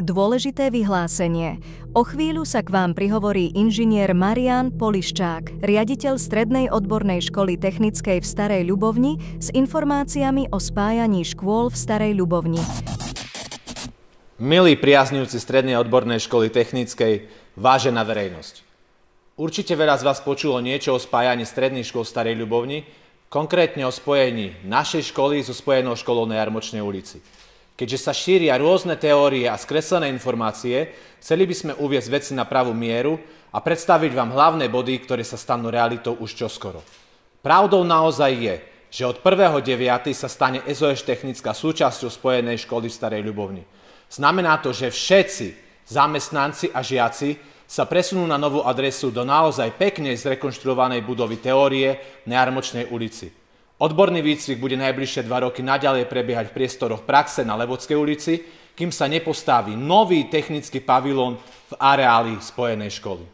Dôležité vyhlásenie. O chvíľu sa k vám prihovorí inžinier Marián Poliščák, riaditeľ Strednej odbornej školy technickej v Starej Ľubovni s informáciami o spájaní škôl v Starej Ľubovni. Milí priaznivci Strednej odbornej školy technickej, vážená verejnosť. Určite veľa z vás počulo niečo o spájaní stredných škôl v Starej Ľubovni, konkrétne o spojení našej školy so spojenou školou na Jarmočnej ulici. Keďže sa šíria rôzne teórie a skreslené informácie, chceli by sme uviesť veci na pravú mieru a predstaviť vám hlavné body, ktoré sa stanú realitou už čoskoro. Pravdou naozaj je, že od 1.9. sa stane SOŠ technická súčasťou spojenej školy v Starej Ľubovni. Znamená to, že všetci zamestnanci a žiaci sa presunú na novú adresu do naozaj pekne zrekonštruovanej budovy Teórie na Jarmočnej ulici. Odborný výcvik bude najbližšie 2 roky naďalej prebiehať v priestoroch praxe na Levodskej ulici, kým sa nepostaví nový technický pavilón v areáli spojenej školy.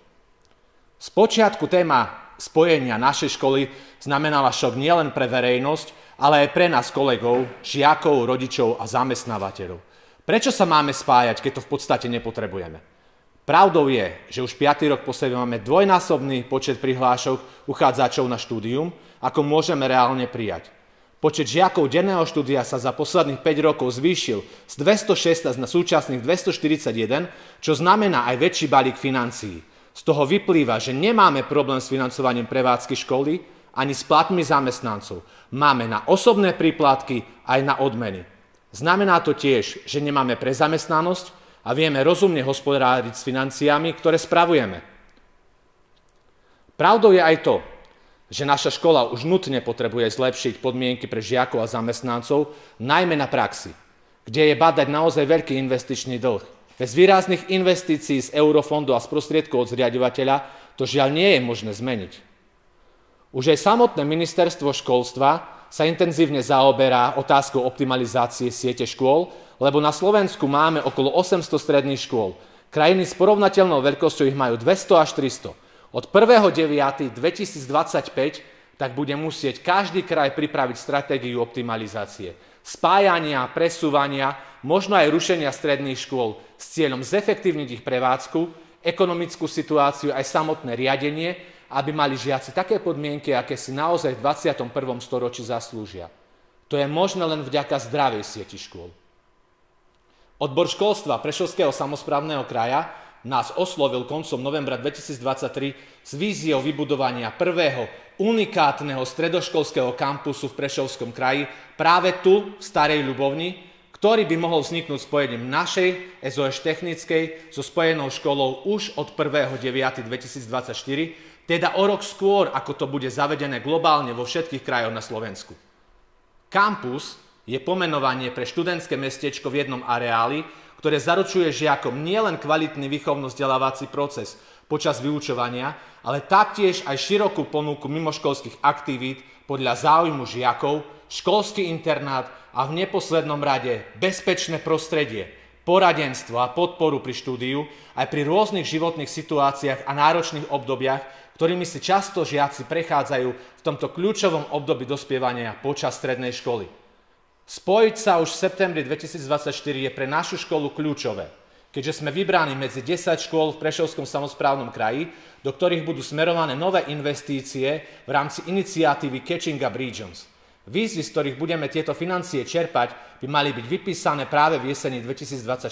Spočiatku téma spojenia našej školy znamenala šok nielen pre verejnosť, ale aj pre nás kolegov, žiakov, rodičov a zamestnávateľov. Prečo sa máme spájať, keď to v podstate nepotrebujeme? Pravdou je, že už 5. rok po sebe máme dvojnásobný počet prihlášok uchádzačov na štúdium, ako môžeme reálne prijať. Počet žiakov denného štúdia sa za posledných 5 rokov zvýšil z 216 na súčasných 241, čo znamená aj väčší balík financií. Z toho vyplýva, že nemáme problém s financovaním prevádzky školy ani s platmi zamestnancov. Máme na osobné príplatky aj na odmeny. Znamená to tiež, že nemáme prezamestnanosť a vieme rozumne hospodáriť s financiami, ktoré spravujeme. Pravdou je aj to, že naša škola už nutne potrebuje zlepšiť podmienky pre žiakov a zamestnancov, najmä na praxi, kde je badať naozaj veľký investičný dlh. Bez výrazných investícií z eurofondu a z prostriedkov od zriaďovateľa to žiaľ nie je možné zmeniť. Už aj samotné ministerstvo školstva sa intenzívne zaoberá otázkou optimalizácie siete škôl, lebo na Slovensku máme okolo 800 stredných škôl. Krajiny s porovnateľnou veľkosťou ich majú 200 až 300. Od 1.9.2025 tak bude musieť každý kraj pripraviť stratégiu optimalizácie, spájania, presúvania, možno aj rušenia stredných škôl s cieľom zefektívniť ich prevádzku, ekonomickú situáciu aj samotné riadenie, aby mali žiaci také podmienky, aké si naozaj v 21. storočí zaslúžia. To je možné len vďaka zdravej sieti škôl. Odbor školstva Prešovského samosprávneho kraja nás oslovil koncom novembra 2023 s víziou vybudovania prvého unikátneho stredoškolského kampusu v Prešovskom kraji práve tu v Starej Ľubovni, ktorý by mohol vzniknúť spojením našej SOŠ technickej so spojenou školou už od 1.9.2024, teda o rok skôr, ako to bude zavedené globálne vo všetkých krajoch na Slovensku. Kampus je pomenovanie pre študentské mestečko v jednom areáli, ktoré zaručuje žiakom nielen kvalitný výchovno-vzdelávací proces počas vyučovania, ale taktiež aj širokú ponuku mimoškolských aktivít podľa záujmu žiakov, školský internát a v neposlednom rade bezpečné prostredie, poradenstvo a podporu pri štúdiu aj pri rôznych životných situáciách a náročných obdobiach, ktorými si často žiaci prechádzajú v tomto kľúčovom období dospievania počas strednej školy. Spojiť sa už v septembri 2024 je pre našu školu kľúčové, keďže sme vybraní medzi 10 škôl v Prešovskom samosprávnom kraji, do ktorých budú smerované nové investície v rámci iniciatívy Catching Up Regions. Výzvy, z ktorých budeme tieto financie čerpať, by mali byť vypísané práve v jeseni 2024.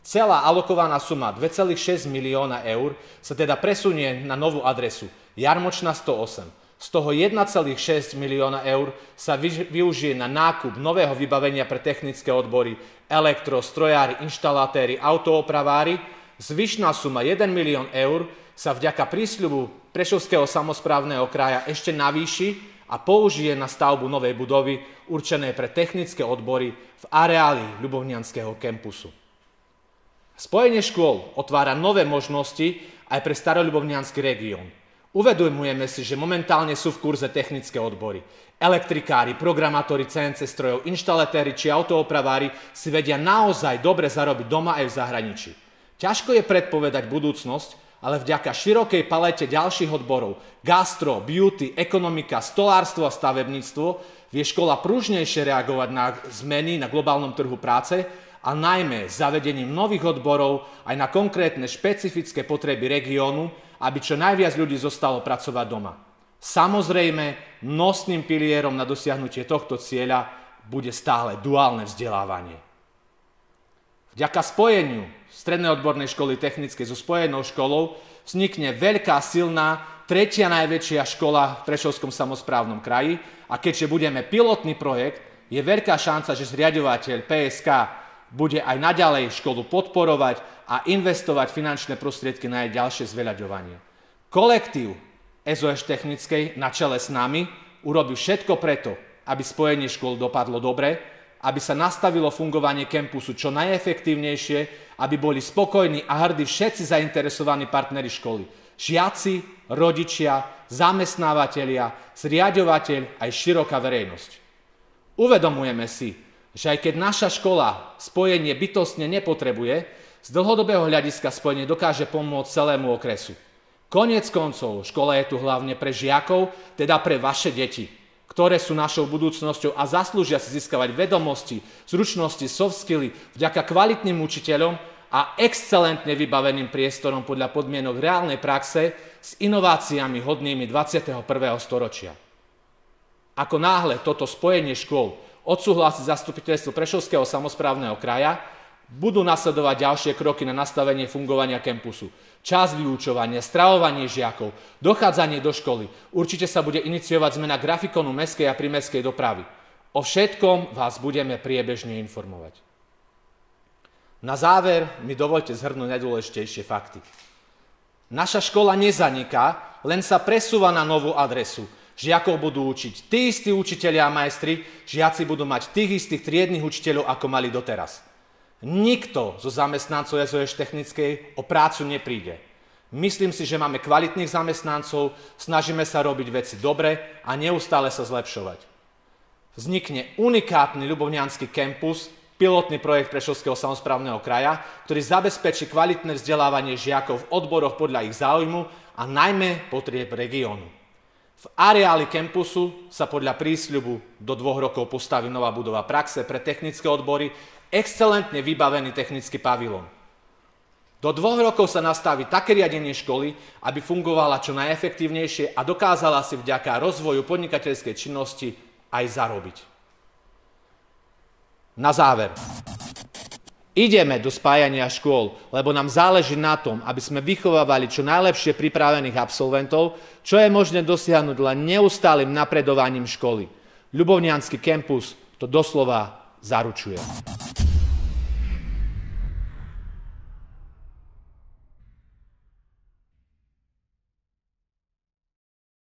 Celá alokovaná suma 2,6 milióna eur sa teda presunie na novú adresu Jarmočná 108. Z toho 1,6 milióna eur sa využije na nákup nového vybavenia pre technické odbory, elektro, strojári, inštalatéri, autoopravári. Zvyšná suma 1 milión eur sa vďaka prísľubu Prešovského samosprávneho kraja ešte navýši a použije na stavbu novej budovy určenej pre technické odbory v areáli ľubovnianskeho kampusu. Spojenie škôl otvára nové možnosti aj pre staroľubovniansky región. Uvedomujeme si, že momentálne sú v kurze technické odbory. Elektrikári, programátori CNC strojov, inštalatéri či autoopravári si vedia naozaj dobre zarobiť doma aj v zahraničí. Ťažko je predpovedať budúcnosť, ale vďaka širokej palete ďalších odborov gastro, beauty, ekonomika, stolárstvo a stavebníctvo vie škola pružnejšie reagovať na zmeny na globálnom trhu práce a najmä zavedením nových odborov aj na konkrétne špecifické potreby regiónu, aby čo najviac ľudí zostalo pracovať doma. Samozrejme, nosným pilierom na dosiahnutie tohto cieľa bude stále duálne vzdelávanie. Vďaka spojeniu Strednej odbornej školy technickej so spojenou školou vznikne veľká, silná, tretia najväčšia škola v Prešovskom samosprávnom kraji a keďže budeme pilotný projekt, je veľká šanca, že zriaďovateľ PSK bude aj naďalej školu podporovať a investovať finančné prostriedky na jej ďalšie zveľaďovanie. Kolektív SOŠ technickej na čele s nami urobí všetko preto, aby spojenie škôl dopadlo dobre, aby sa nastavilo fungovanie campusu čo najefektívnejšie, aby boli spokojní a hrdí všetci zainteresovaní partneri školy. Žiaci, rodičia, zamestnávateľia, zriaďovateľ aj široká verejnosť. Uvedomujeme si, že aj keď naša škola spojenie bytostne nepotrebuje, z dlhodobého hľadiska spojenie dokáže pomôcť celému okresu. Koniec koncov, škola je tu hlavne pre žiakov, teda pre vaše deti, ktoré sú našou budúcnosťou a zaslúžia si získavať vedomosti, zručnosti, soft skilly vďaka kvalitným učiteľom a excelentne vybaveným priestorom podľa podmienok reálnej praxe s inováciami hodnými 21. storočia. Ako náhle toto spojenie škôl odsúhlasí zastupiteľstvo Prešovského samosprávneho kraja, budú nasledovať ďalšie kroky na nastavenie fungovania campusu. Čas vyučovania, stravovanie žiakov, dochádzanie do školy. Určite sa bude iniciovať zmena grafikonu mestskej a primestskej dopravy. O všetkom vás budeme priebežne informovať. Na záver mi dovoľte zhrnúť najdôležitejšie fakty. Naša škola nezaniká, len sa presúva na novú adresu. Žiakov budú učiť tí istí učitelia a majstri, žiaci budú mať tých istých triednych učiteľov, ako mali doteraz. Nikto zo zamestnancov SOŠ technickej o prácu nepríde. Myslím si, že máme kvalitných zamestnancov, snažíme sa robiť veci dobre a neustále sa zlepšovať. Vznikne unikátny ľubovňanský campus, pilotný projekt Prešovského samosprávneho kraja, ktorý zabezpečí kvalitné vzdelávanie žiakov v odboroch podľa ich záujmu a najmä potrieb regiónu. V areáli campusu sa podľa prísľubu do 2 rokov postaví nová budova praxe pre technické odbory, excelentne vybavený technický pavilón. Do 2 rokov sa nastaví také riadenie školy, aby fungovala čo najefektívnejšie a dokázala si vďaka rozvoju podnikateľskej činnosti aj zarobiť. Na záver. Ideme do spájania škôl, lebo nám záleží na tom, aby sme vychovávali čo najlepšie pripravených absolventov, čo je možné dosiahnuť len neustálym napredovaním školy. Ľubovňanský campus to doslova zaručuje.